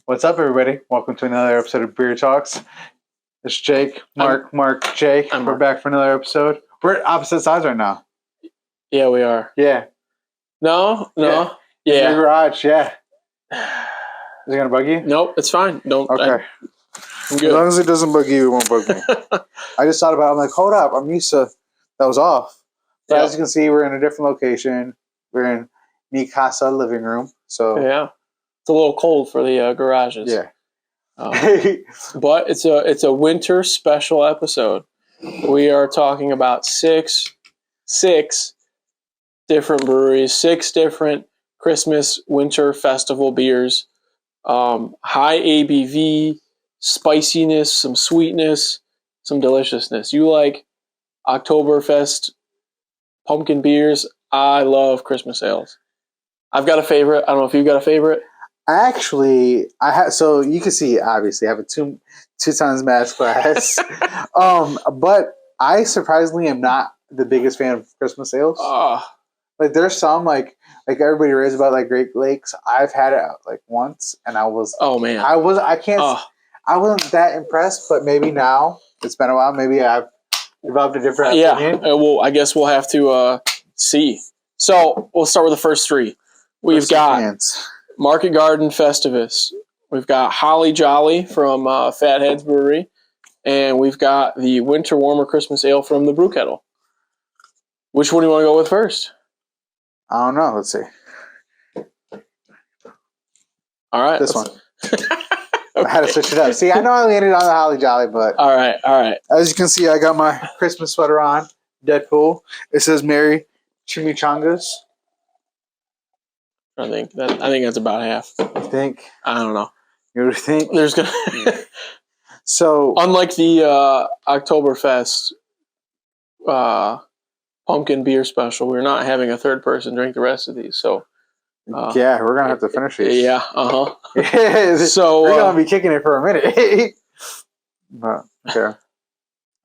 What's up, everybody? Welcome to another episode of Beer Talks. It's Jake, Mark, Jake. We're back for another episode. We're at opposite sides right now. Yeah, we are. Yeah. No. Yeah. In your garage, yeah. Is it going to bug you? Nope, it's fine. Don't. Okay. I'm good. As long as it doesn't bug you, it won't bug me. I just thought about it. I'm like, hold up. I'm used to that was off. But as you can see, we're in a different location. We're in Mi Casa living room. So yeah. It's a little cold for the garages. Yeah. But it's a winter special episode. We are talking about six different breweries, 6 different Christmas winter festival beers, high ABV, spiciness, some sweetness, some deliciousness. You like Oktoberfest pumpkin beers? I love Christmas ales. I've got a favorite. I don't know if you've got a favorite. Actually, I have. So you can see, obviously, I have a two times mass glass. But I surprisingly am not the biggest fan of Christmas ales. Like there's some like everybody raves about like Great Lakes. I've had it like once, and I was. Oh man. I wasn't that impressed, but maybe now it's been a while. Maybe I've developed a different opinion. Well, I guess we'll have to see. So we'll start with the first 3. We've got Market Garden Festivus. We've got Holly Jolly from Fatheads Brewery. And we've got the Winter Warmer Christmas Ale from the Brew Kettle. Which one do you want to go with first? I don't know. Let's see. All right. This one. Okay. I had to switch it up. See, I know I landed on the Holly Jolly, but... All right. As you can see, I got my Christmas sweater on. Deadpool. It says Merry Chimichangas. I think that's about half. You think? I don't know. You think? There's gonna So unlike the Oktoberfest pumpkin beer special, we're not having a third person drink the rest of these. So yeah, we're gonna have to finish these. Yeah. So we're gonna be kicking it for a minute. But okay.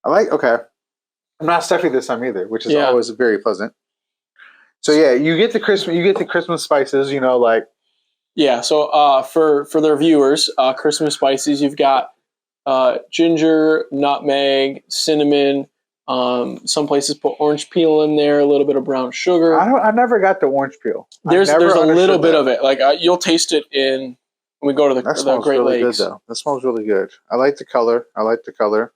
Okay. I'm not stuffy this time either, which is always very pleasant. So yeah, you get the Christmas spices, like. Yeah, so for their viewers, Christmas spices, you've got ginger, nutmeg, cinnamon. Some places put orange peel in there, a little bit of brown sugar. I never got the orange peel. There's a little bit of it. Like you'll taste it when we go to the Great really Lakes. Good, though. That smells really good. I like the color.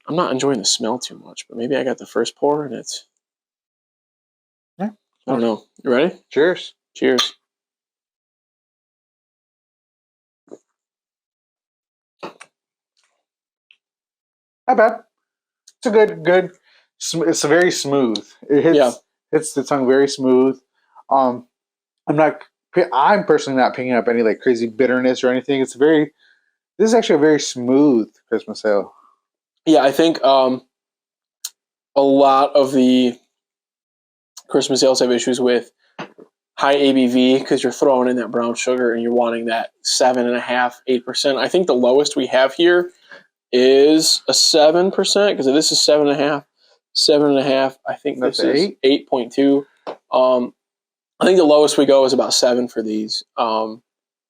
I'm not enjoying the smell too much, but maybe I got the first pour and it's. Yeah. I don't know. You ready? Cheers. Cheers. Not bad. It's a good. It's very smooth. It hits the tongue very smooth. I'm personally not picking up any like crazy bitterness or anything. This is actually a very smooth Christmas ale. Yeah, I think a lot of the Christmas ales have issues with high ABV because you're throwing in that brown sugar and you're wanting that 7.5%, 8%. I think the lowest we have here is a 7% because this is 7.5. 7.5. I think this is 8.2. I think the lowest we go is about 7 for these. Now,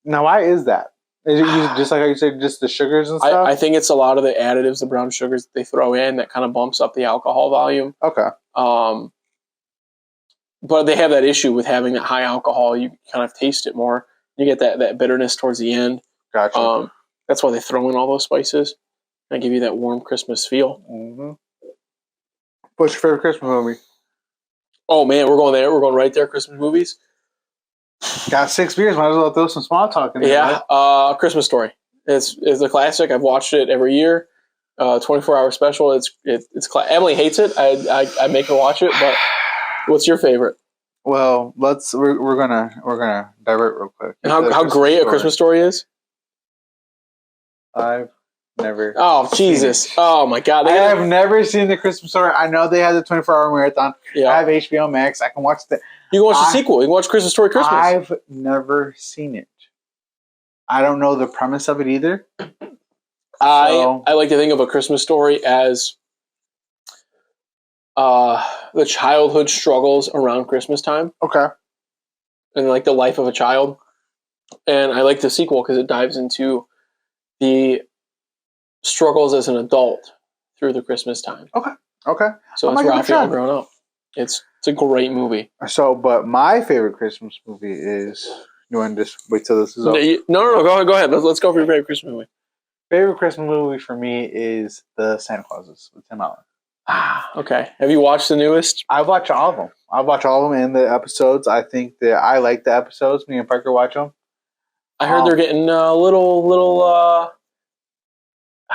why is that? Is it just like how you said, just the sugars and stuff? I think it's a lot of the additives, the brown sugars that they throw in that kind of bumps up the alcohol volume. Okay. But they have that issue with having that high alcohol. You kind of taste it more. You get that bitterness towards the end. Gotcha. That's why they throw in all those spices and give you that warm Christmas feel. Mm-hmm. What's your favorite Christmas movie? Oh, man, we're going there. We're going right there, Christmas movies. Got 6 beers. Might as well throw some small talk in there. Yeah, right? Christmas Story. It's a classic. I've watched it every year. 24-hour special. It's Emily hates it. I make her watch it. But what's your favorite? Well, we're gonna divert real quick. And how great A Christmas Story is. I've never. Oh Jesus! Oh my God! I have never seen the Christmas Story. I know they had the 24-hour marathon. Yeah. I have HBO Max. I can watch the. You can watch the sequel. You can watch Christmas Story Christmas. I've never seen it. I don't know the premise of it either. I like to think of A Christmas Story as the childhood struggles around Christmas time. Okay. And like the life of a child. And I like the sequel because it dives into the struggles as an adult through the Christmas time. Okay. So it's Raphael growing up. It's a great movie. So, but my favorite Christmas movie is. You want to just wait till this is over? No. Go ahead. Let's go for your favorite Christmas movie. Favorite Christmas movie for me is the Santa Clauses with Tim Allen. Okay. Have you watched the newest? I watch all of them. I watch all of them in the episodes. I think that I like the episodes. Me and Parker watch them. I heard they're getting a little.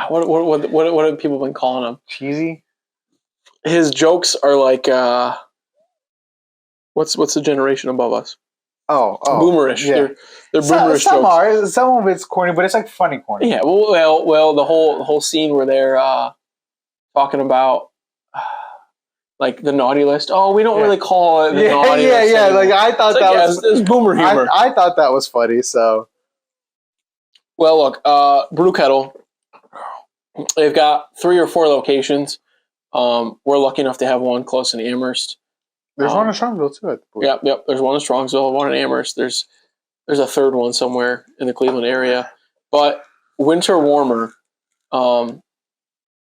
What have people been calling them? Cheesy. His jokes are like what's the generation above us? Oh, boomerish. Yeah. They're boomerish jokes. Some of it's corny, but it's like funny corny. Yeah. Well, the whole scene where they're talking about like the naughty list. Oh, we don't really call it the naughty list. Yeah. Like I thought was boomer humor. I thought that was funny. So, well, look, Brew Kettle. They've got 3 or 4 locations. We're lucky enough to have one close in Amherst. There's one in Strongsville too. Yep. There's one in Strongsville, one in Amherst. There's a third one somewhere in the Cleveland area. But winter warmer. I'm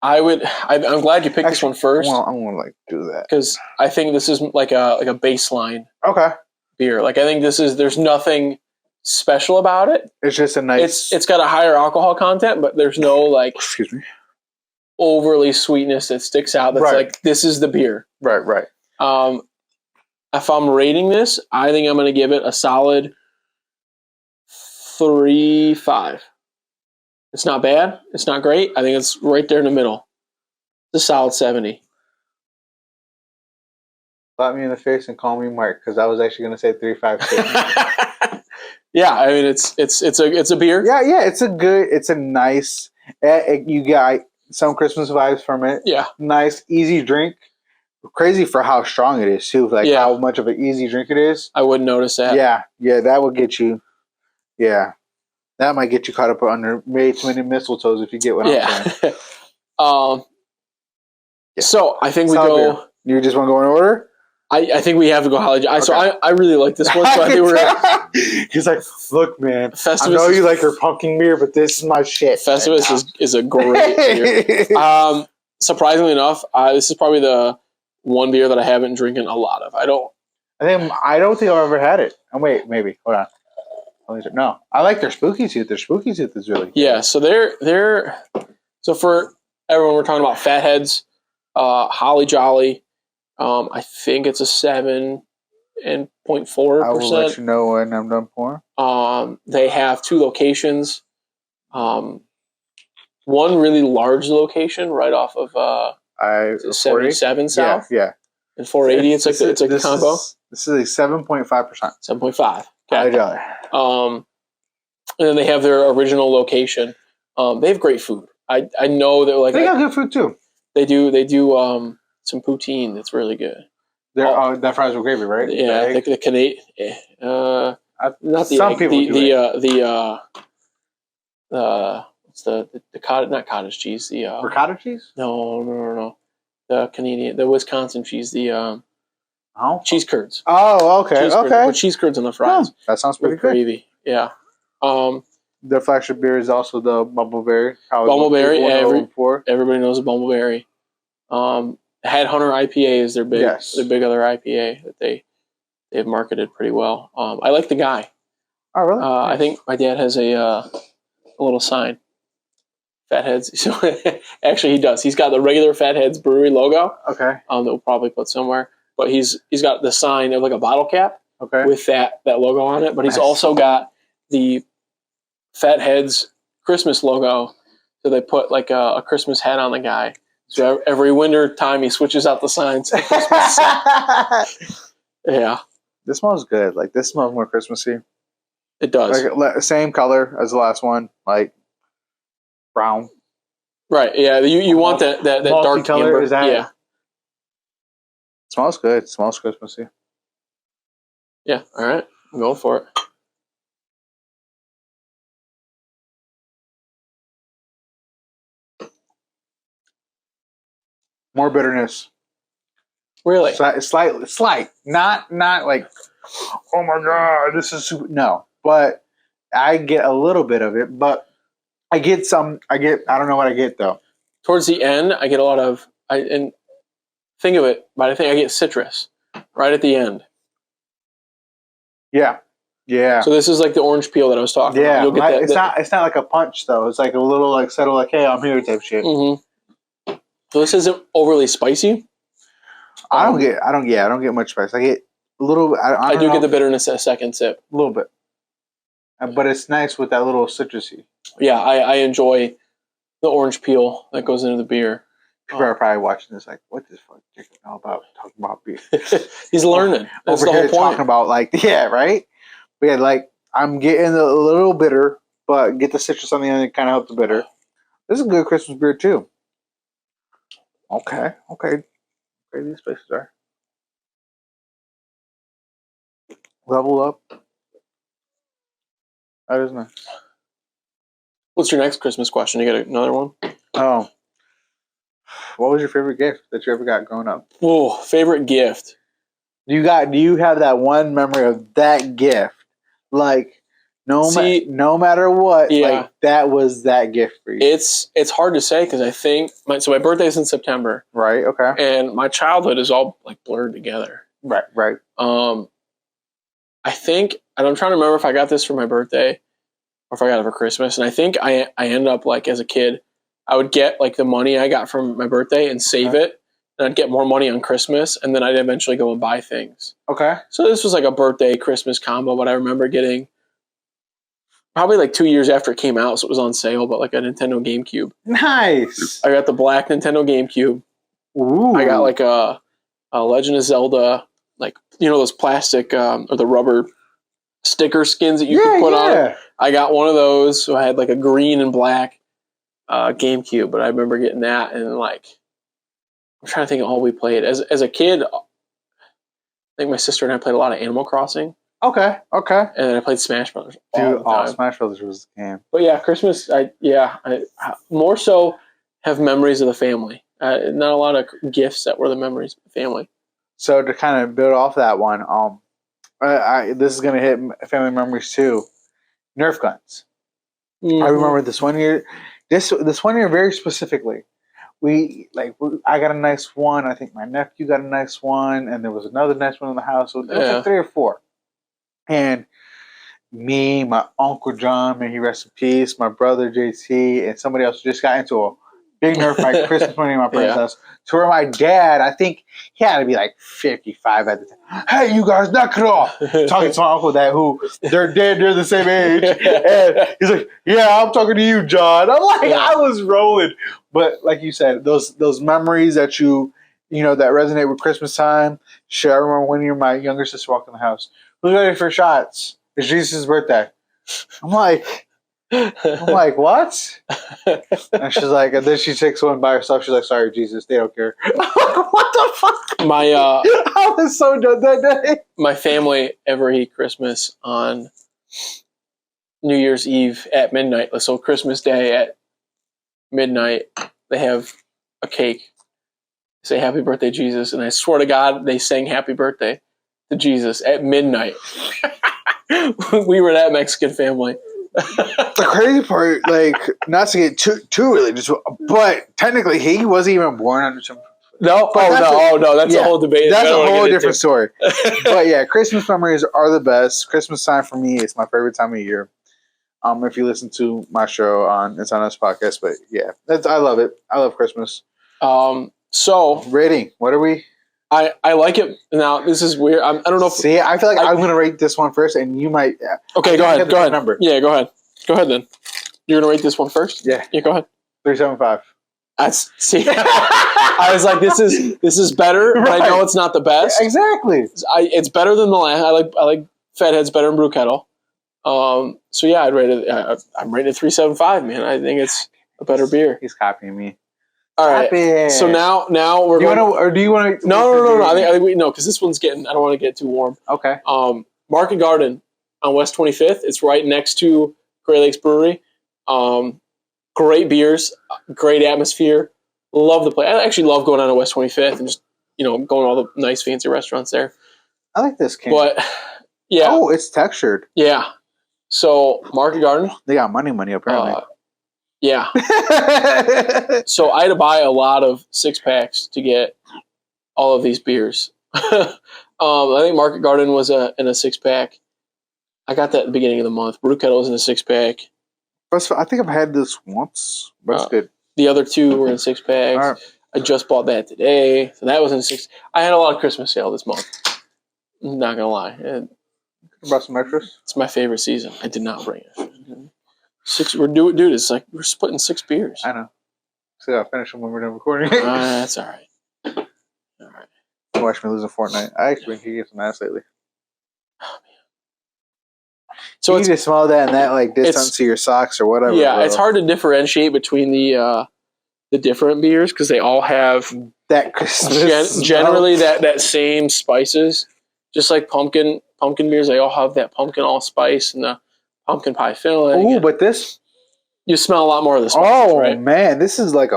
glad you picked this one first. I want to do that because I think this is like a baseline. Okay. Beer. Like I think there's nothing special about it. It's just a nice. It's got a higher alcohol content, but there's no like. Excuse me. Overly sweetness that sticks out. That's like this is the beer. Right. If I'm rating this, I think I'm going to give it a solid 3.5. It's not bad. It's not great. I think it's right there in the middle. It's a solid 70. Slap me in the face and call me Mark because I was actually going to say 3.5. Yeah, I mean it's a beer. Yeah. It's a nice. You got some Christmas vibes from it. Yeah. Nice, easy drink. Crazy for how strong it is too. Like how much of an easy drink it is. I wouldn't notice that. Yeah, that would get you. Yeah, that might get you caught up under way too many mistletoes if you get what I'm saying. So I think we go. Beer. You just want to go in order? I think we have to go Holly. Okay. So I really like this one. So I think we're. He's like, look, man. Festivus, I know you like your pumpkin beer, but this is my shit. Festivus is a great beer. Surprisingly enough, this is probably the one beer that I haven't drinking a lot of. I don't think I've ever had it. Oh wait, maybe. Hold on. No, I like their spooky tooth. Their spooky tooth is really good. Yeah. So they're so for everyone, we're talking about Fatheads, Holly Jolly. I think it's a 7.4%. I will let you know when I'm done pouring. They have 2 locations. One really large location right off of 77 South. Yeah. And 480. It's a combo. This is a 7.5%. 7.5. Okay. And then they have their original location. They have great food. I know they're they got good food too. They do some poutine that's really good. That fries with gravy, right? Yeah, the Canadian. Not the some egg, people it's the cottage, not cottage cheese. The ricotta cheese? No. The Canadian, the Wisconsin cheese. The cheese curds. Oh, okay, Put cheese curds on the fries. That sounds pretty good. Gravy, yeah. Their flagship beer is also the Bumbleberry. Bumbleberry, everybody knows a Bumbleberry. Headhunter IPA is their big other IPA that they've marketed pretty well. I like the guy. Oh, really? I think my dad has a little sign. Fatheads. So actually, he does. He's got the regular Fatheads Brewery logo. Okay. That we'll probably put somewhere. But he's got the sign of like a bottle cap. Okay. With that logo on it. But he's also got the Fatheads Christmas logo. So they put like a Christmas hat on the guy. So every winter time he switches out the signs. Yeah. This smells good. Like this smells more Christmassy. It does. Like same color as the last one, like brown. Right. Yeah. You want that dark color? amber. Is that? Yeah. It smells good. It smells Christmassy. Yeah. All right. I'm going for it. More bitterness. Really? Slight. Not like, oh my God, this is super. No, but I get a little bit of it. But I don't know what I get though. Towards the end, I get a lot of and think of it, but I think I get citrus right at the end. Yeah. Yeah. So this is like the orange peel that I was talking about. You'll get that. It's not like a punch though. It's like a little like subtle, like, hey, I'm here type shit. Mm-hmm. So this isn't overly spicy. I don't get much spice. I get a little. I do get the bitterness at a second sip. A little bit, but it's nice with that little citrusy. Yeah, I enjoy the orange peel that goes into the beer. People are probably watching this like, what the fuck is all about talking about beer? He's learning. That's over the whole here point. Talking about like, yeah, right. But yeah, like I'm getting a little bitter, but get the citrus on the end and kind of help the bitter. This is a good Christmas beer too. Okay. These places are level up. That is nice. What's your next Christmas question? You got another one? Oh, what was your favorite gift that you ever got growing up? Oh, favorite gift. Do you have that one memory of that gift? Like, no matter what, like that was that gift for you. It's hard to say because I think my birthday's in September. Right. Okay. And my childhood is all like blurred together. Right. I think, and I'm trying to remember if I got this for my birthday or if I got it for Christmas. And I think I ended up like as a kid, I would get like the money I got from my birthday and save it. And I'd get more money on Christmas. And then I'd eventually go and buy things. Okay. So this was like a birthday Christmas combo. But I remember getting probably like 2 years after it came out. So it was on sale, but like a Nintendo GameCube. Nice. I got the black Nintendo GameCube. Ooh. I got like a Legend of Zelda, like, those plastic or the rubber sticker skins that you could put on. I got one of those, so I had like a green and black GameCube, but I remember getting that, and like, I'm trying to think of all we played. As a kid, I think my sister and I played a lot of Animal Crossing. Okay. And then I played Smash Brothers. Smash Brothers was the game. But yeah, Christmas, I more so have memories of the family. Not a lot of gifts that were the memories of the family. So to kind of build off that one, this is going to hit family memories too. Nerf guns. Mm-hmm. I remember this one year. This one year very specifically. I got a nice one. I think my nephew got a nice one, and there was another nice one in the house. So there was like 3 or 4. And me, my Uncle John, may he rest in peace, my brother JT, and somebody else just got into a big Nerf fight Christmas morning at my parents' house. To where my dad, I think he had to be like 55 at the time. Hey, you guys, knock it off! Talking to my uncle they're the same age. And he's like, yeah, I'm talking to you, John. I'm like, I was rolling. But like you said, those memories that that resonate with Christmas time. Sure, I remember when my younger sister walked in the house. Who's ready for shots? It's Jesus' birthday. I'm like, what? And she's like, and then she takes one by herself. She's like, sorry, Jesus, they don't care. I'm like, what the fuck? I was so done that day. My family every Christmas on New Year's Eve at midnight. So Christmas Day at midnight, they have a cake. Say happy birthday, Jesus. And I swear to God, they sang happy birthday to Jesus at midnight. We were that Mexican family. The crazy part, like, not to get too religious, but technically he wasn't even born under some. No, that's a whole debate. That's a whole different story. But yeah, Christmas memories are the best. Christmas time for me is my favorite time of year. If you listen to my show on It's On Us podcast, but yeah, I love it. I love Christmas. So rating, what are we? I like it. Now this is weird. I don't know. See, I feel like I'm going to rate this one first, and you might. Okay, go ahead. Go ahead. Number. Yeah, go ahead. Go ahead then. You're going to rate this one first. Yeah. Yeah, go ahead. 3.75. See. I was like, this is better, but I know it's not the best. Exactly. It's better than the last. I like Fatheads better than Brew Kettle. So yeah, I'd rate it. I'm rating it 3.75. Man, I think it's a better beer. He's copying me. All right. So now we're. Do you want to? No. I think we because this one's getting. I don't want to get too warm. Okay. Market Garden on West 25th. It's right next to Great Lakes Brewery. Great beers, great atmosphere. Love the place. I actually love going on to West 25th and just going to all the nice fancy restaurants there. I like this can. But yeah. Oh, it's textured. Yeah. So Market Garden. They got money apparently. Yeah. So I had to buy a lot of 6-packs to get all of these beers. I think Market Garden was in a 6-pack. I got that at the beginning of the month. Brew Kettle was in a 6-pack. I think I've had this once, but it's good. The other 2 were in 6-packs. Right. I just bought that today, so that was in 6. I had a lot of Christmas sale this month. I'm not gonna lie. Brought some extras. It's my favorite season. I did not bring it. 6. Dude. It's like we're splitting 6 beers. I know. So I'll finish them when we're done recording. That's all right. All right. You watch me lose a Fortnite. I actually been kicking some ass lately. Oh man. So you need to smell that and that like distance to your socks or whatever. Yeah, bro. It's hard to differentiate between the different beers because they all have that Christmas generally that same spices. Just like pumpkin beers, they all have that pumpkin allspice and the pumpkin pie filling. Ooh, but this you smell a lot more of the spices, right? Oh man, this is like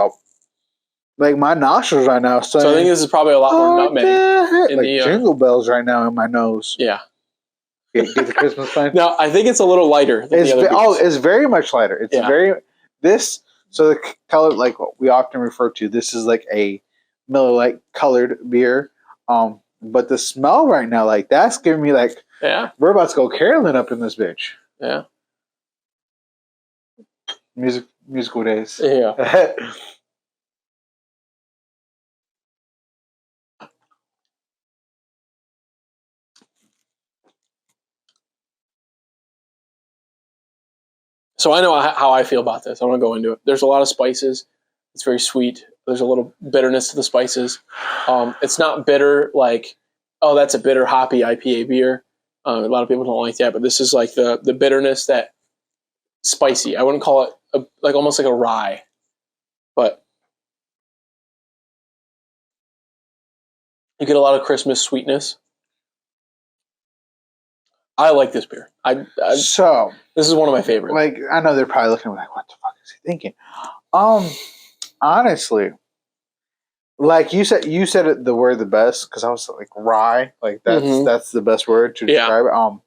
my nostrils right now. So I think this is probably a lot more nutmeg. Jingle bells right now in my nose. Yeah. Get the Christmas fun. No, I think it's a little lighter than the other beers. It's very much lighter. It's very so the color, like what we often refer to, this is like a Miller Lite colored beer. But the smell right now, like that's giving me like we're about to go caroling up in this bitch. Yeah. Musical days. Yeah. So I know how I feel about this. I want to go into it. There's a lot of spices. It's very sweet. There's a little bitterness to the spices. It's not bitter like, oh, that's a bitter hoppy IPA beer. A lot of people don't like that, but this is like the bitterness that spicy. I wouldn't call it like almost like a rye, but you get a lot of Christmas sweetness. I like this beer. So this is one of my favorites. Like I know they're probably looking like, what the fuck is he thinking? Honestly, like you said it, the word the best because I was like rye. Like that's the best word to describe it.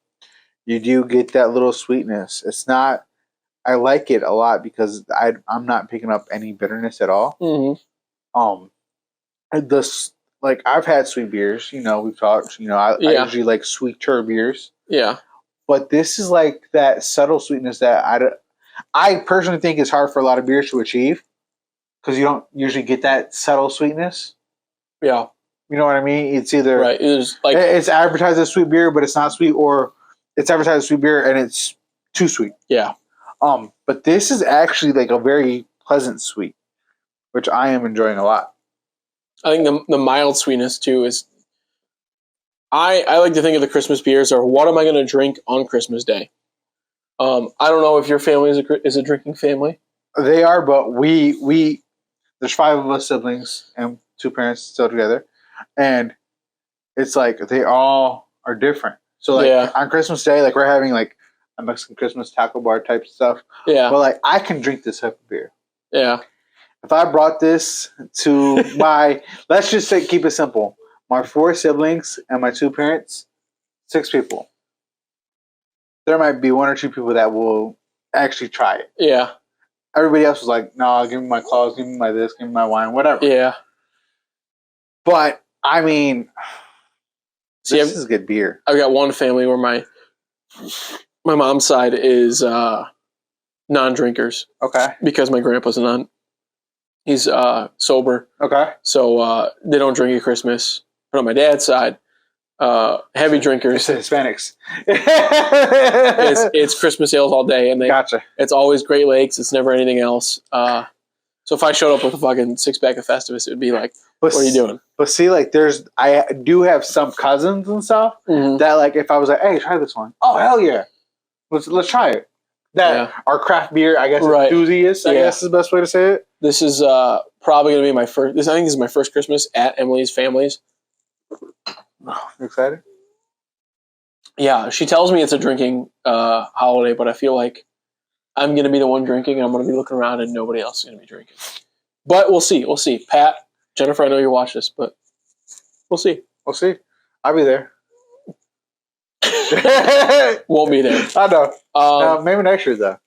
You do get that little sweetness. It's not. I like it a lot because I'm not picking up any bitterness at all. This like I've had sweet beers. You know, we've talked. You know, I usually like sweeter beers. Yeah. But this is like that subtle sweetness that I personally think is hard for a lot of beers to achieve because you don't usually get that subtle sweetness. Yeah. You know what I mean? It's either it's advertised as sweet beer, but it's not sweet, or it's advertised as sweet beer and it's too sweet. Yeah. But this is actually like a very pleasant sweet, which I am enjoying a lot. I think the mild sweetness too is. I like to think of the Christmas beers are what am I going to drink on Christmas Day? I don't know if your family is a drinking family. They are, but we there's 5 of us siblings and 2 parents still together, and it's like they all are different. So like on Christmas Day, like we're having like a Mexican Christmas taco bar type stuff. Yeah, but like I can drink this type of beer. Yeah, if I brought this to my let's just say keep it simple. My 4 siblings and my 2 parents, 6 people. There might be 1 or 2 people that will actually try it. Yeah. Everybody else was like, no, give me my claws, give me my this, give me my wine, whatever. Yeah. But, I mean, this is good beer. I've got one family where my mom's side is non-drinkers. Okay. Because my grandpa's he's sober. Okay. So they don't drink at Christmas. But on my dad's side, heavy drinkers. It's Hispanics. it's Christmas ales all day, and gotcha. It's always Great Lakes. It's never anything else. So if I showed up with a fucking 6-pack of Festivus, it would be like, what are you doing? But see, like, I do have some cousins and stuff that, like, if I was like, hey, try this one. Oh, hell yeah. Let's try it. That our craft beer, I guess, enthusiast, I guess is the best way to say it. This is probably going to be my first. I think this is my first Christmas at Emily's family's. Oh, you excited? Yeah, she tells me it's a drinking holiday, but I feel like I'm going to be the one drinking. I'm going to be looking around, and nobody else is going to be drinking. But we'll see. We'll see. Pat, Jennifer, I know you watch this, but we'll see. We'll see. I'll be there. Won't be there. I know. Maybe next year, though.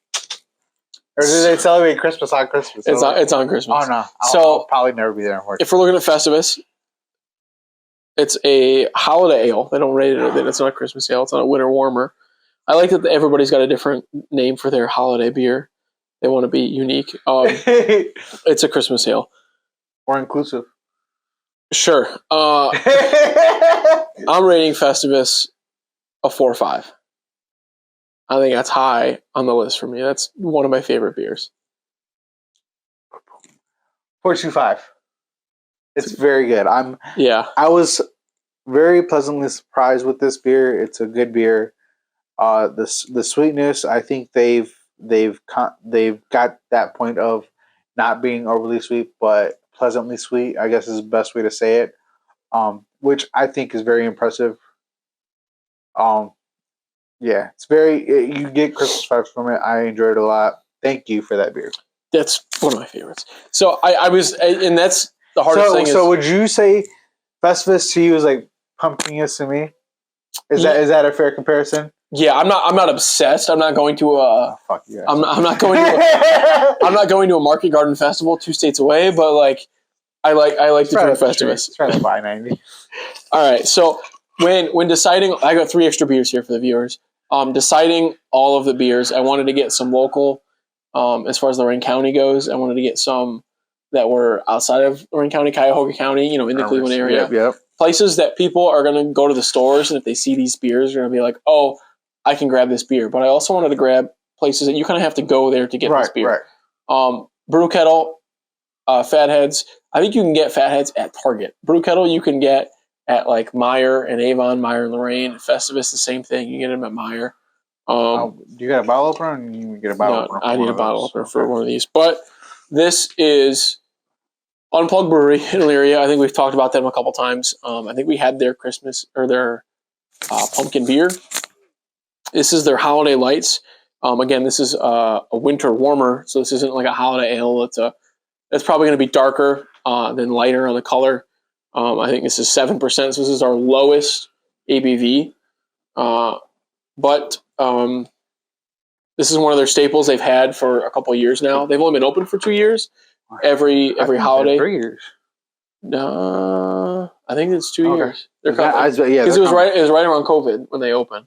Or do they celebrate Christmas on Christmas? It's on Christmas. Oh, no. I'll probably never be there, unfortunately. If we're looking at Festivus, it's a holiday ale. They don't rate it. It's not a Christmas ale. It's not a winter warmer. I like that everybody's got a different name for their holiday beer. They want to be unique. It's a Christmas ale. Or inclusive. Sure. I'm rating Festivus a 4.5. I think that's high on the list for me. That's one of my favorite beers. 4.25. It's very good. I was very pleasantly surprised with this beer. It's a good beer. The sweetness, I think they've got that point of not being overly sweet, but pleasantly sweet, I guess is the best way to say it. Which I think is very impressive. Yeah, it's you get Christmas vibes from it. I enjoyed it a lot. Thank you for that beer. That's one of my favorites. So and that's the hardest thing. So would you say Festivus to you is like pumpkiness to me? Is that a fair comparison? Yeah, I'm not obsessed. I'm not going to fuck you. I'm not going to I'm not going to a Market Garden Festival 2 states away, but like I like to drink Festivus. It's right at 5.90. All right, so when deciding, I got 3 extra beers here for the viewers. Deciding all of the beers, I wanted to get some local. As far as Lorraine County goes, I wanted to get some that were outside of Lorraine County, Cuyahoga County, in the Cleveland area. Yep. Places that people are going to go to the stores, and if they see these beers, they're going to be like, oh, I can grab this beer. But I also wanted to grab places that you kind of have to go there to get this beer. Right. Brew Kettle, Fatheads. I think you can get Fatheads at Target. Brew Kettle you can get at like Meyer and Avon, Meyer and Lorraine. Festivus, the same thing. You get them at Meyer. Do you got a bottle opener? Or you get a bottle opener? I need a bottle opener for one of these. But this is Unplugged Brewery in Elyria. I think we've talked about them a couple times. I think we had their Christmas or their pumpkin beer. This is their holiday lights. Again, this is a winter warmer, so this isn't like a holiday ale. It's probably going to be darker than lighter on the color. I think this is 7%. So this is our lowest ABV. But this is one of their staples they've had for a couple of years now. They've only been open for 2 years. Every holiday. 3 years. I think it's 2 years. Because it was right around COVID when they opened.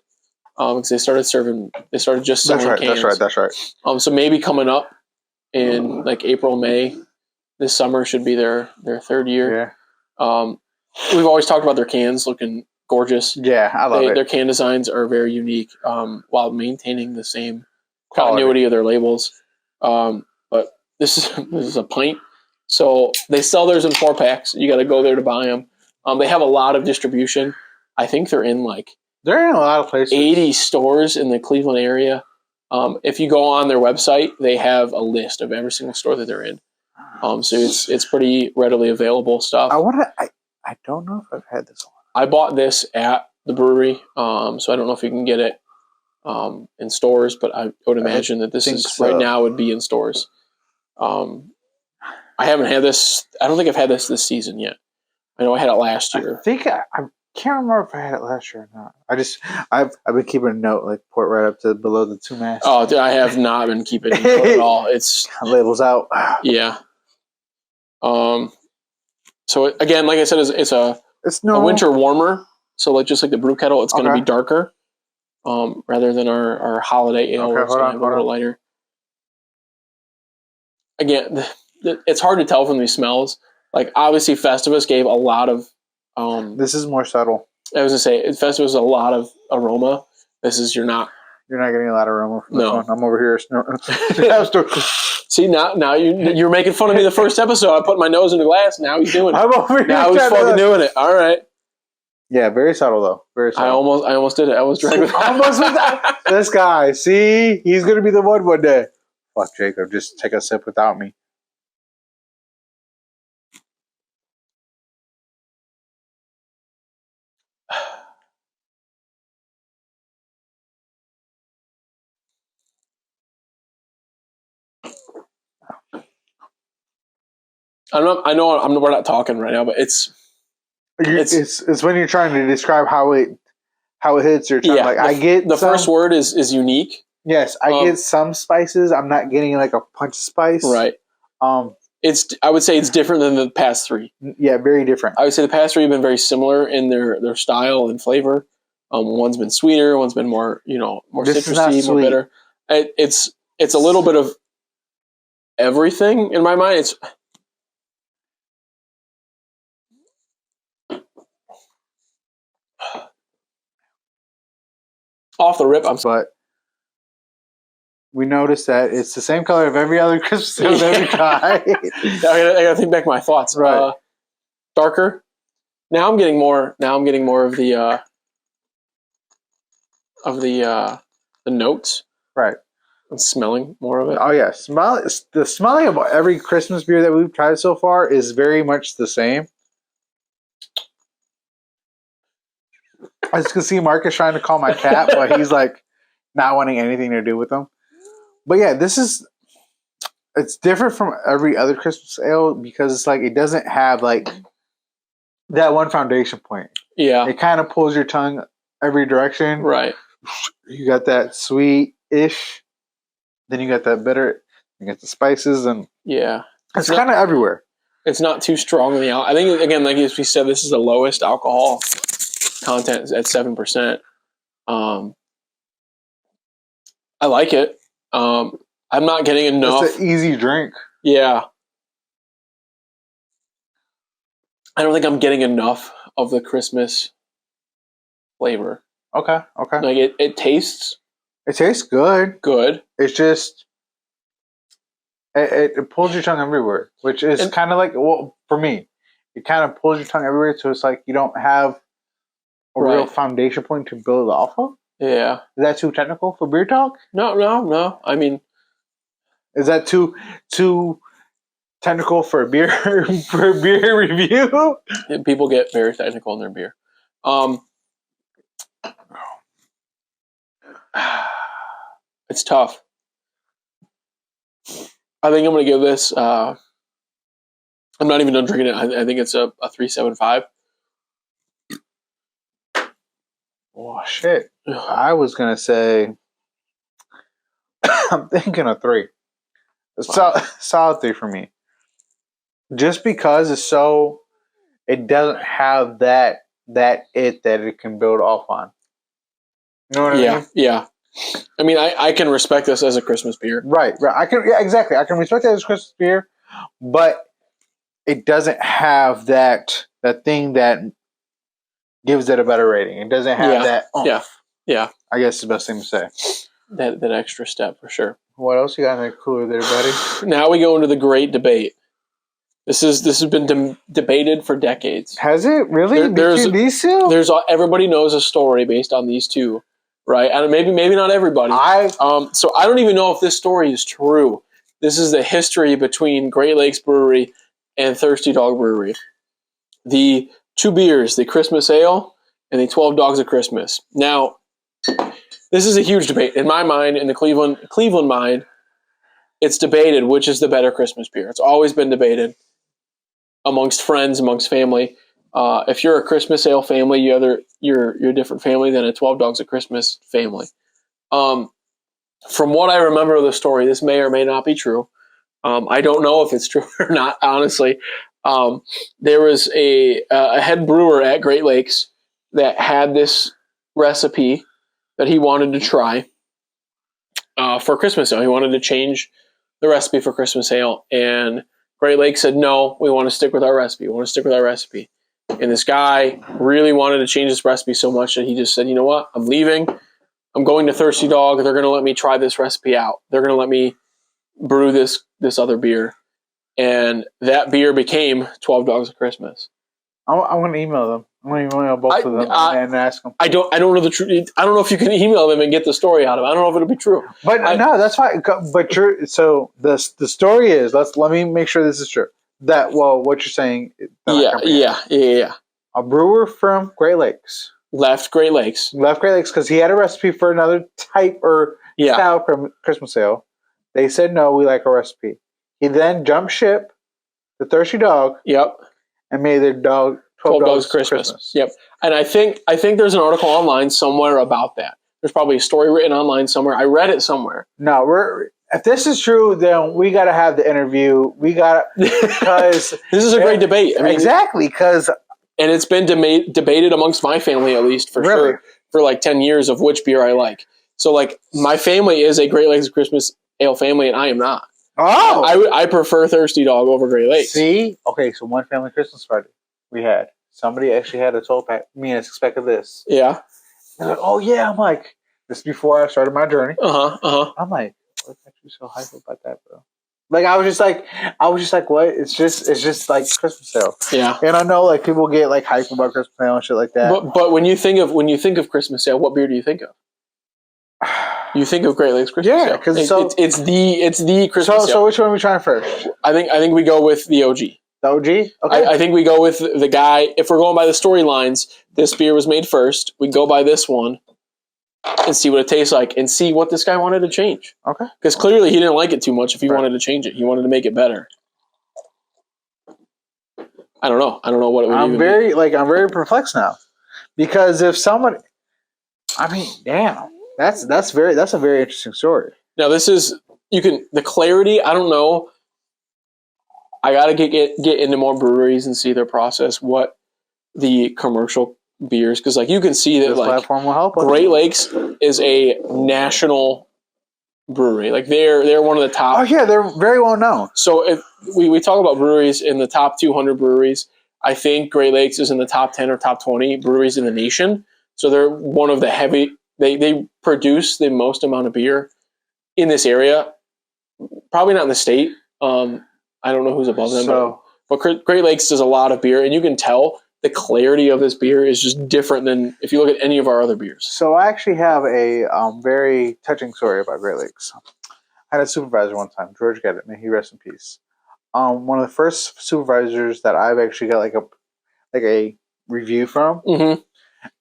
Because they started just selling cans. That's right. So maybe coming up in like April, May, this summer should be their 3rd year. Yeah. We've always talked about their cans looking gorgeous. Yeah, I love it. Their can designs are very unique, while maintaining the same continuity of their labels. But this is a pint. So they sell theirs in 4-packs. You got to go there to buy them. They have a lot of distribution. I think they're in a lot of places. 80 stores in the Cleveland area. If you go on their website, they have a list of every single store that they're in. So it's pretty readily available stuff. I don't know if I've had this one. I bought this at the brewery, so I don't know if you can get it in stores, but I would imagine that this is right now would be in stores. I haven't had this. I don't think I've had this season yet. I know I had it last year. I think I can't remember if I had it last year or not. I've been keeping a note, pour it right up to below the 2 masks. Oh, I have not been keeping a note at all. It's labels out. Yeah. So again, like I said, it's a winter warmer. So just like the Brew Kettle, it's going to be darker, rather than our holiday ale, which is a little lighter. Again, it's hard to tell from these smells. Obviously, Festivus gave a lot of. This is more subtle. I was gonna say Festivus is a lot of aroma. This is you're not getting a lot of aroma from this one. I'm over here. See now you're making fun of me the first episode. I put my nose in the glass. Now he's doing it. I'm over here. Now he's fucking doing it. All right. Yeah, very subtle though. Very subtle. I almost did it. I was drinking. Almost with that. This guy. See, he's gonna be the one day. Fuck Jacob. Just take a sip without me. I know we're not talking right now, but it's when you're trying to describe how it hits your tongue. I get the first word is unique. Yes, I get some spices. I'm not getting like a punch spice. Right. I would say it's different than the past three. Yeah, very different. I would say the past three have been very similar in their style and flavor. One's been sweeter, one's been more more This citrusy, more bitter. It's a little bit of everything in my mind. It's off the rip. But we noticed that it's the same color of every other Christmas ale that we tried. I gotta think back my thoughts. Right. Darker. Now I'm getting more of the notes. Right. I'm smelling more of it. Oh yeah, the smelling of every Christmas beer that we've tried so far is very much the same. I just can see Marcus trying to call my cat, but he's like not wanting anything to do with them. But yeah, it's different from every other Christmas ale because it's like it doesn't have like that one foundation point. Yeah. It kind of pulls your tongue every direction. Right. You got that sweet-ish, then you got that bitter, you got the spices, and yeah, it's kind of everywhere. It's not too strong in the I think, again, like as we said, this is the lowest alcohol content at 7%. I like it. I'm not getting enough. It's an easy drink. Yeah. I don't think I'm getting enough of the Christmas flavor. Okay. Like it tastes. It tastes good. Good. It's just it pulls your tongue everywhere, which is kind of like, well, for me, it kind of pulls your tongue everywhere. So it's like you don't have a real foundation point to build off of. Yeah. Is that too technical for beer talk? No. I mean, is that too technical for beer review? People get very technical in their beer. It's tough. I think I'm going to give this. I'm not even done drinking it. I think it's a 3.75. Oh shit! I was gonna say. I'm thinking a 3. Solid 3 for me. Just because it doesn't have that it can build off on. You know what I mean? Yeah. I mean, I can respect this as a Christmas beer. Right. Exactly. I can respect that as a Christmas beer, but it doesn't have that thing that gives it a better rating. It doesn't have that oomph. Yeah. I guess the best thing to say. That extra step for sure. What else you got in the cooler there, buddy? Now we go into the great debate. This has been debated for decades. Has it really? Between these two? Everybody knows a story based on these two, right? And maybe not everybody. So I don't even know if this story is true. This is the history between Great Lakes Brewery and Thirsty Dog Brewery. The two beers, the Christmas Ale and the 12 Dogs of Christmas. Now, this is a huge debate in my mind, in the Cleveland mind. It's debated which is the better Christmas beer. It's always been debated amongst friends, amongst family. If you're a Christmas Ale family, you're a different family than a 12 Dogs of Christmas family. From what I remember of the story, this may or may not be true. I don't know if it's true or not, honestly. There was a head brewer at Great Lakes that had this recipe that he wanted to try for Christmas Ale. He wanted to change the recipe for Christmas Ale, and Great Lakes said, no, we want to stick with our recipe. And this guy really wanted to change this recipe so much that he just said, you know what, I'm leaving. I'm going to Thirsty Dog. They're going to let me try this recipe out. They're going to let me brew this other beer. And that beer became 12 Dogs of Christmas. I want to email them. I'm going to email both of them and ask them. I don't know the truth. I don't know if you can email them and get the story out of it. I don't know if it'll be true. But no, that's fine. But true. So the story is, let me make sure this is true. What you're saying. Yeah. A brewer from Great Lakes left Great Lakes because he had a recipe for another type or style Christmas Ale. They said no, we like our recipe. He then jumped ship to Thirsty Dog. Yep. And made their 12 Dogs Christmas. Yep. And I think there's an article online somewhere about that. There's probably a story written online somewhere. I read it somewhere. No, if this is true, then we got to have the interview. We got because this is a great debate. I mean, exactly, because and it's been debated amongst my family at least for sure for like 10 years of which beer I like. So like my family is a Great Lakes Christmas Ale family, and I am not. Oh, I prefer Thirsty Dog over Great Lakes. See, okay, so one family Christmas party we had. Somebody actually had a 12-pack. Me and expect of this. Yeah. They're like, oh yeah. I'm like, this is before I started my journey. I'm like, what's actually so hype about that, bro? Like I was just like, what? It's just like Christmas ale. Yeah. And I know like people get like hype about Christmas ale and shit like that. But when you think of Christmas ale, what beer do you think of? You think of Great Lakes Christmas Ale. Yeah, because it's the Christmas ale. So which one are we trying first? I think we go with the OG. The OG? Okay. I think we go with the guy. If we're going by the storylines, this beer was made first. We go by this one and see what it tastes like and see what this guy wanted to change. Okay. Because clearly he didn't like it too much if he wanted to change it. He wanted to make it better. I don't know. What it would I'm very perplexed now. Because if someone, I mean, damn. That's a very interesting story. Now the clarity, I don't know. I gotta get into more breweries and see their process, what the commercial beers, because like you can see that this like platform will help us. Great Lakes is a national brewery. Like they're one of the top. Oh yeah, they're very well known. So if we talk about breweries in the top 200 breweries, I think Great Lakes is in the top 10 or top 20 breweries in the nation. So they're one of the heavy. They produce the most amount of beer in this area. Probably not in the state. I don't know who's above them, but Great Lakes does a lot of beer, and you can tell the clarity of this beer is just different than if you look at any of our other beers. So I actually have a very touching story about Great Lakes. I had a supervisor one time, George Gettit, may he rest in peace. One of the first supervisors that I've actually got like a review from,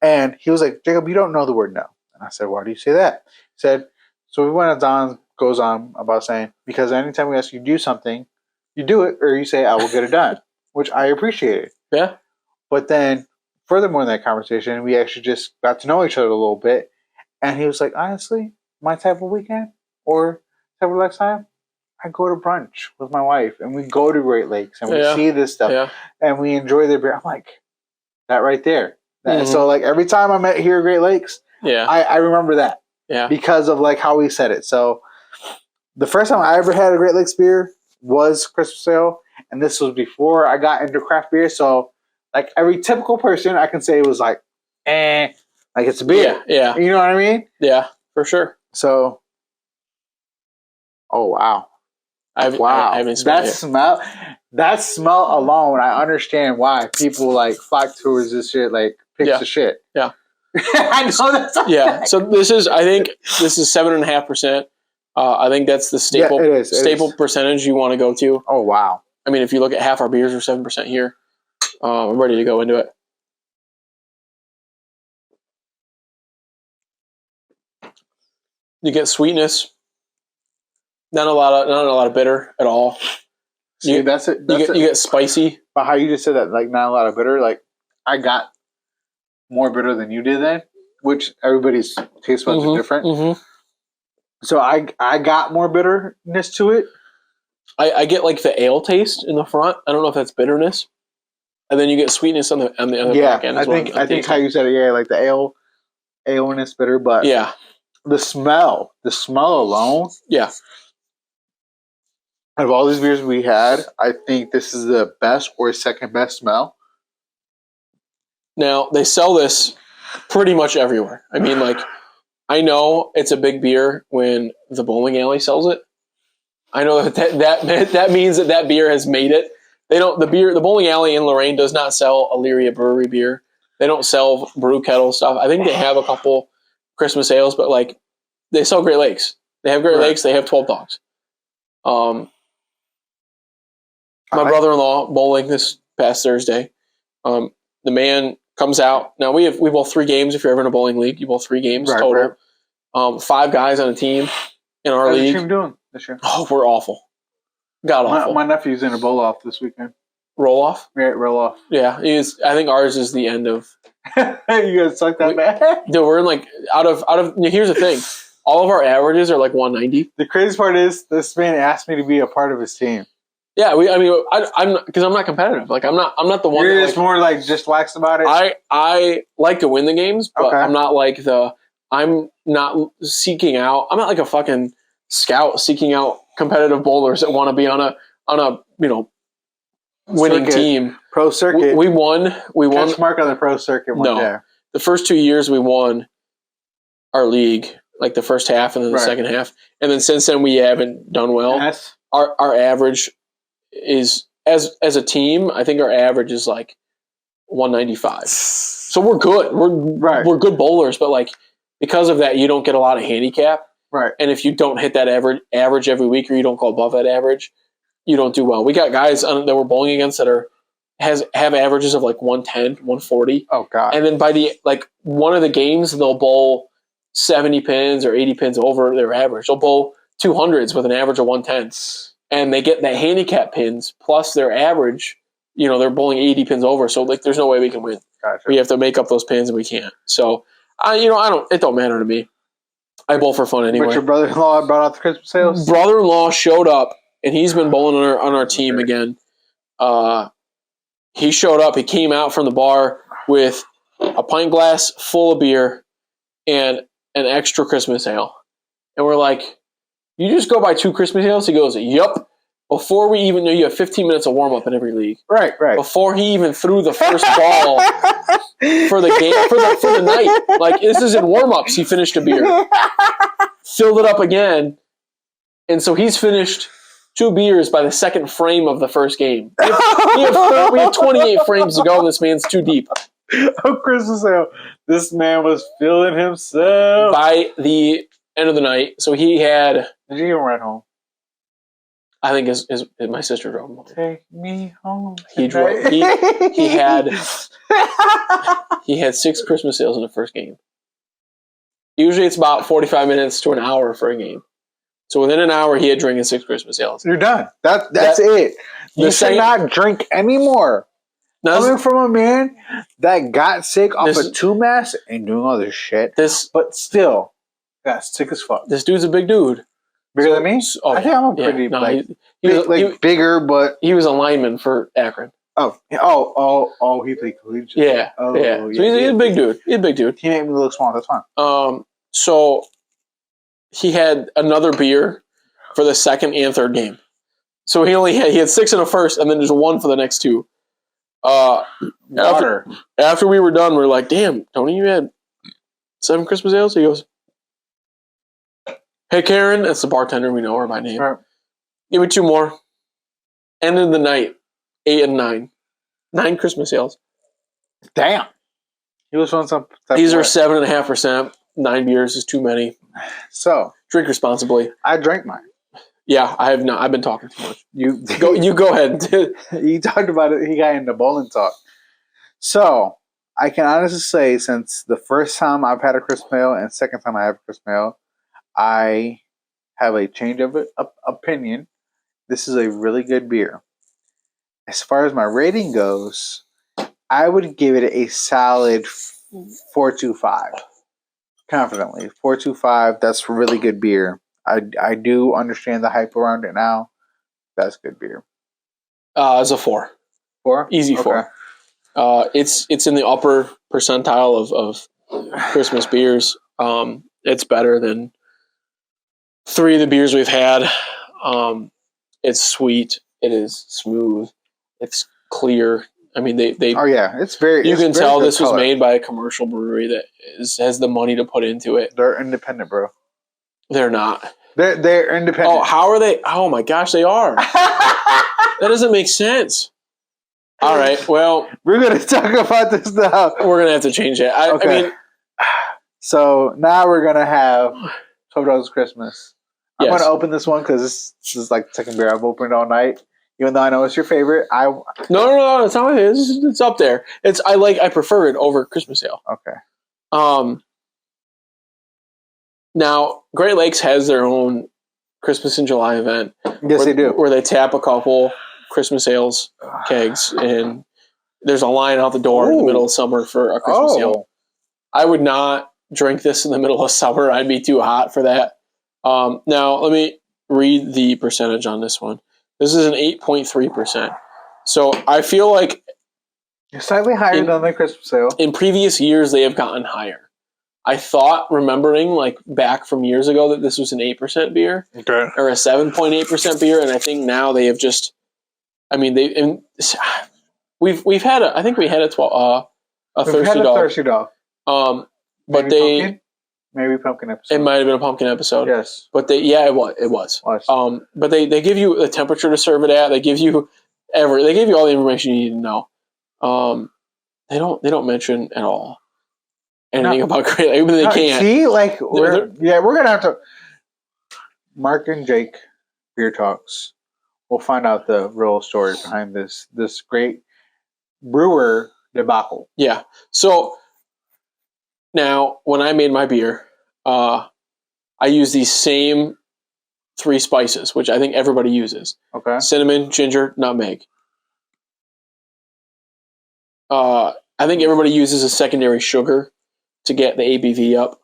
and he was like, "Jacob, you don't know the word no." And I said, "Why do you say that?" He said, "So we went on, goes on about saying, because anytime we ask you to do something, you do it, or you say, I will get it done," which I appreciated. Yeah. But then, furthermore in that conversation, we actually just got to know each other a little bit. And he was like, honestly, my type of weekend or type of next time, I go to brunch with my wife and we go to Great Lakes and we see this stuff and we enjoy their beer. I'm like, that right there. So like every time I'm here at Great Lakes, I remember that. Yeah. Because of like how we said it. So the first time I ever had a Great Lakes beer was Christmas ale, and this was before I got into craft beer. So, like every typical person, I can say it was like it's a beer. Yeah. You know what I mean? Yeah, for sure. So, oh wow, I haven't smelled it. That smell alone, I understand why people like flock towards this shit, like picks the shit. Yeah, I know that's So I think this is 7.5%. I think that's the staple staple percentage you want to go to. Oh wow! I mean, if you look at half our beers are 7% here. I'm ready to go into it. You get sweetness. Not a lot of bitter at all. See, you get spicy. But how you just said that, like not a lot of bitter. Like I got more bitter than you did then, which everybody's taste buds are different. So I got more bitterness to it. I get like the ale taste in the front. I don't know if that's bitterness, and then you get sweetness on the back end. I think how you said it. Yeah, like the ale-ness bitter, but the smell alone. Yeah. Out of all these beers we had, I think this is the best or second best smell. Now they sell this pretty much everywhere. I mean, like. I know it's a big beer when the bowling alley sells it. I know that means that beer has made it. They don't. The bowling alley in Lorraine does not sell Elyria Brewery beer. They don't sell Brew Kettle stuff. I think they have a couple Christmas ales, but like they sell Great Lakes. They have Great Lakes. They have 12 Dogs. My brother-in-law bowling this past Thursday. The man comes out. Now we bowl 3 games. If you're ever in a bowling league, you bowl 3 games total. 5 guys on a team in our league. How's your team doing this year? Oh, we're awful. God awful. My nephew's in a bowl off this weekend. roll off. Right, roll off. Yeah, I think ours is the end of. You guys suck that bad? Dude, we're in like out of. Here's the thing, all of our averages are like 190. The crazy part is this man asked me to be a part of his team. Yeah, I'm because I'm not competitive. Like I'm not the one. You're just more like just lax about it. I like to win the games, but I'm not like I'm not seeking out. I'm not like a fucking scout seeking out competitive bowlers that want to be on a winning team. Pro circuit. We won. Catch mark on the pro circuit one day. The first 2 years we won our league, like the first half and then the second half, and then since then we haven't done well. Yes. Our average is as a team, I think our average is like 195. So we're good. We're good bowlers, but like because of that, you don't get a lot of handicap. Right. And if you don't hit that average every week, or you don't go above that average, you don't do well. We got guys that we're bowling against that have averages of like 110, 140. Oh god. And then by one of the games, they'll bowl 70 pins or 80 pins over their average. They'll bowl 200s with an average of 110. And they get the handicap pins plus their average. They're bowling 80 pins over. So like, there's no way we can win. Gotcha. We have to make up those pins, and we can't. So it don't matter to me. I bowl for fun anyway. But your brother-in-law brought out the Christmas sales? Brother-in-law showed up, and he's been bowling on our team again. He showed up. He came out from the bar with a pint glass full of beer and an extra Christmas ale. And we're like, you just go buy 2 Christmas ales? He goes, yup. Before we even knew, you have 15 minutes of warm-up in every league. Right. Before he even threw the first ball for the game, for the night. Like, this is in warm-ups. He finished a beer. Filled it up again. And so he's finished 2 beers by the second frame of the first game. We have 28 frames to go, and this man's too deep. Oh, Christmas ale. This man was feeling himself. By the end of the night, so he had... Did you get him right home? I think my sister drove him home. Take me home. He drove. He had 6 Christmas sales in the first game. Usually it's about 45 minutes to an hour for a game. So within an hour, he had drinking 6 Christmas ales. You're done. That's it. You should not drink anymore. Coming from a man that got sick off of 2 masks and doing all this shit, but still got sick as fuck. This dude's a big dude. Bigger than me? Oh, I think I'm a pretty bigger, but he was a lineman for Akron. Oh, he played collegiate. Yeah. So he's a big dude. He's a big dude. He made me look small. That's fine. So he had another beer for the second and third game. So he had 6 in the first, and then there's 1 for the next 2. After we were done, we were like, "Damn, Tony, you had 7 Christmas ales?" He goes, "Hey, Karen," that's the bartender. We know her by name. Right. Give me 2 more. End of the night, 8 and 9. 9 Christmas ales. Damn. He was on some. These are 7.5%. 9 beers is too many. So drink responsibly. I drank mine. Yeah, I have not. I've been talking too much. You go ahead. You talked about it. He got into bowling talk. So I can honestly say, since the first time I've had a Christmas ale and second time I have a Christmas ale, I have a change of opinion. This is a really good beer. As far as my rating goes, I would give it a solid 4.25. Confidently, 4.25. That's really good beer. I do understand the hype around it now. That's good beer. It's a 4. 4? Easy 4. It's in the upper percentile of Christmas beers. It's better than 3 of the beers we've had. It's sweet. It is smooth. It's clear. I mean, they. Oh yeah, it's very. You can very tell this color. Was made by a commercial brewery that has the money to put into it. They're independent, bro. They're not. They're independent. Oh, how are they? Oh my gosh, they are. That doesn't make sense. All right, well, we're gonna talk about this now. We're gonna have to change it. I mean, so now we're gonna have $12 Christmas. I'm yes. gonna open this one because this is like the second beer I've opened all night. Even though I know it's your favorite, No, it's not. It's up there. I prefer it over Christmas ale. Okay. Now Great Lakes has their own Christmas in July event. Yes, they do. Where they tap a couple Christmas ales kegs, and there's a line out the door in the middle of summer for a Christmas ale. I would not drink this in the middle of summer. I'd be too hot for that. Now, let me read the percentage on this one. This is an 8.3%. So I feel like it's slightly higher than the Christmas ale. In previous years, they have gotten higher. I thought, remembering like back from years ago, that this was an 8% beer or a 7.8% beer, and I think now they have just. I mean, we've had I think we had a thirsty dog. But maybe pumpkin episode. It might have been a pumpkin episode. Yes, but it was. But they give you the temperature to serve it at. They give you They give you all the information you need to know. They don't mention at all anything about Great Lakes, but they can't. See, like we're gonna have to. Mark and Jake Beer Talks. We'll find out the real story behind this great brewer debacle. Yeah. So now, when I made my beer, I use these same 3 spices, which I think everybody uses. Okay. Cinnamon, ginger, nutmeg. I think everybody uses a secondary sugar to get the ABV up.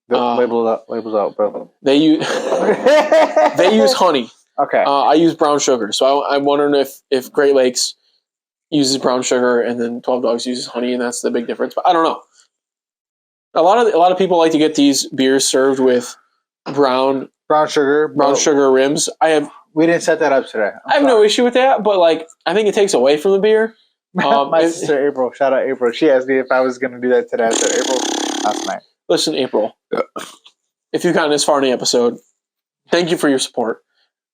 Labels out, bro. They use honey. Okay. I use brown sugar, so I'm wondering if Great Lakes uses brown sugar and then 12 Dogs uses honey, and that's the big difference. But I don't know. A lot of people like to get these beers served with brown sugar rims. We didn't set that up today. I have no issue with that, but like I think it takes away from the beer. My sister April, shout out April. She asked me if I was going to do that today. I said April last night. Listen, April, if you've gotten this far in the episode, thank you for your support.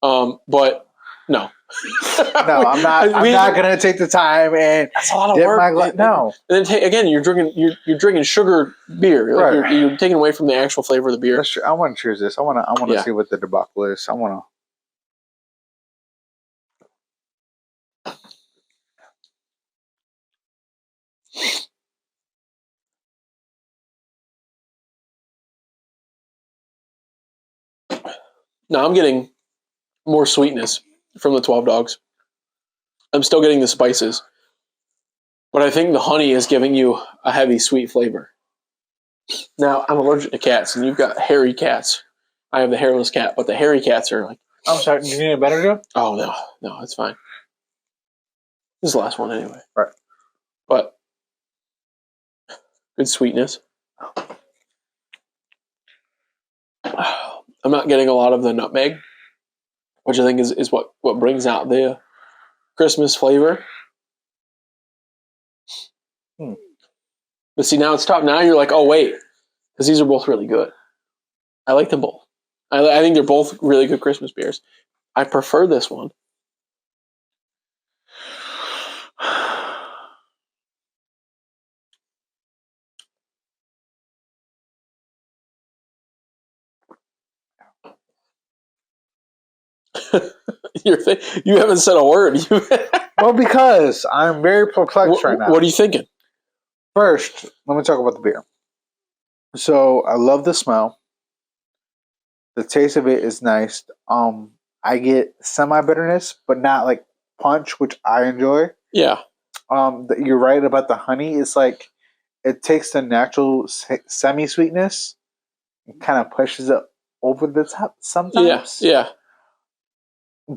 But no. No, I'm not going to take the time and that's a lot of work. No. And then again, you're drinking sugar beer. Like you're taking away from the actual flavor of the beer. That's true. I want to choose this. I want to see what the debacle is. I want to. No, I'm getting more sweetness from the 12 Dogs. I'm still getting the spices, but I think the honey is giving you a heavy sweet flavor. Now, I'm allergic to cats, and you've got hairy cats. I have the hairless cat, but the hairy cats are like... I'm sorry, do you need a better job? Oh, no, it's fine. This is the last one anyway. Right. But good sweetness. I'm not getting a lot of the nutmeg, which I think is what brings out the Christmas flavor. But see, now it's tough. Now you're like, oh, wait, because these are both really good. I like them both. I think they're both really good Christmas beers. I prefer this one. You haven't said a word. Well, because I'm very perplexed right now. What are you thinking? First, let me talk about the beer. So I love the smell. The taste of it is nice. I get semi-bitterness, but not like punch, which I enjoy. Yeah. You're right about the honey. It's like it takes the natural semi-sweetness and kind of pushes it over the top sometimes. Yeah.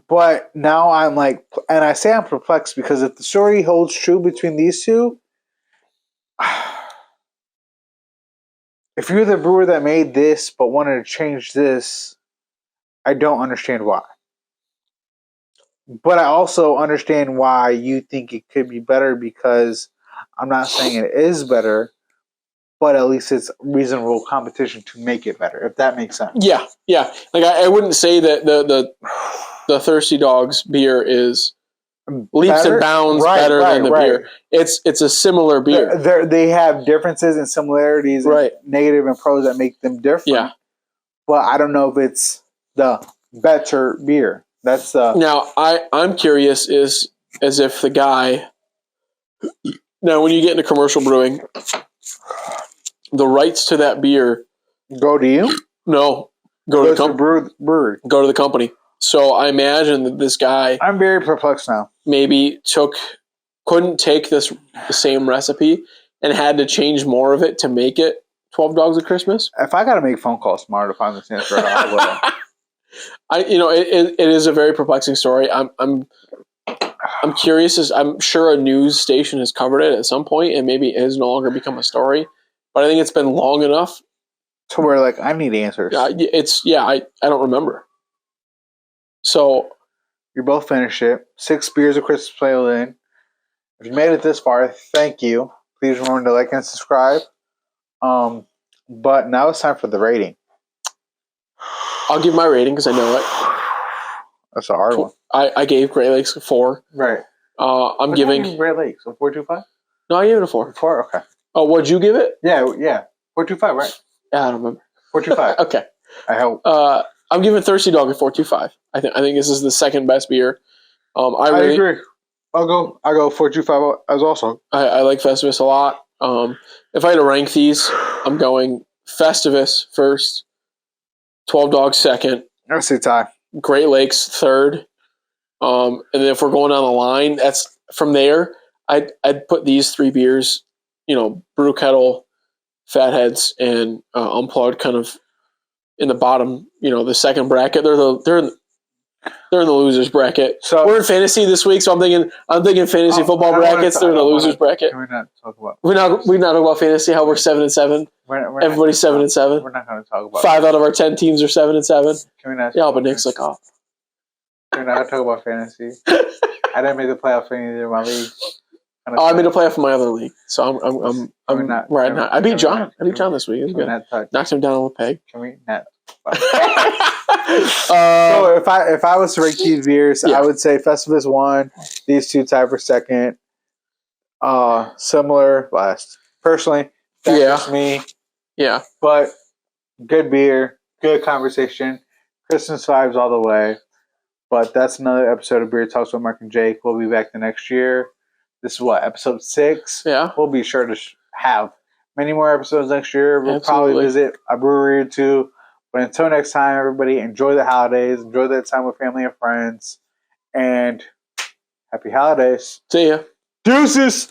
But now I'm like, and I say I'm perplexed because if the story holds true between these two, if you're the brewer that made this but wanted to change this, I don't understand why. But I also understand why you think it could be better because I'm not saying it is better, but at least it's reasonable competition to make it better, if that makes sense. Yeah. Like I wouldn't say that the Thirsty Dogs beer is leaps and bounds better than the beer. It's a similar beer. They have differences and similarities, and negative and pros that make them different. Yeah. But I don't know if it's the better beer. That's now I'm curious is as if the guy. Now, when you get into commercial brewing, the rights to that beer go to you. No, go to the brewery. Go to the company. So I imagine that this guy I'm very perplexed now. maybe couldn't take the same recipe and had to change more of it to make it 12 Dogs of Christmas. If I got to make phone calls tomorrow to find this answer, I will. It is a very perplexing story. I'm curious. I'm sure a news station has covered it at some point, and maybe it has no longer become a story. But I think it's been long enough to where like I need answers. I don't remember. So you both finished it. 6 beers of Christmas Ale in. If you made it this far, thank you. Please remember to like and subscribe. But now it's time for the rating. I'll give my rating because I know it. That's a hard one. I gave Great Lakes a 4. Right. I'm giving Great Lakes a 4.25. No, I gave it a 4. 4. Okay. Oh, what'd you give it? Yeah. 4.25. Right. Yeah, I don't remember. 4.25. Okay. I hope. I'm giving Thirsty Dog a 4.25. I think this is the second best beer. I agree. I'll go 4.25 as also. I like Festivus a lot. If I had to rank these, I'm going Festivus first, 12 Dogs second. I say tie. Great Lakes third. And then if we're going down the line, that's from there. I'd put these 3 beers, Brew, Kettle, Fatheads, and Unplugged, kind of in the bottom. The second bracket. They're in the losers bracket. So we're in fantasy this week, so I'm thinking fantasy football brackets. They're in the losers bracket. Can we not talk about? We not talk about fantasy. How we're 7-7. Everybody's 7-7. We're not going to talk about. 5 out of our 10 teams are 7-7. Can we not? Yeah, but Nick's like, oh. We're not going to talk about fantasy. I didn't make the playoff in either of my league. I made a playoff in my other league, so I'm right now. I beat John. I beat John this week. It was good. Knocked him down on the peg. Can we not? So if I was to rank these beers, I would say Festivus 1, these 2 tied for second. Similar last. Personally, that's just me. Yeah. But good beer, good conversation, Christmas vibes all the way. But that's another episode of Beer Talks with Mark and Jake. We'll be back the next year. This is episode 6? Yeah. We'll be sure to have many more episodes next year. We'll probably visit a brewery or 2. But until next time, everybody, enjoy the holidays. Enjoy that time with family and friends. And happy holidays. See ya. Deuces.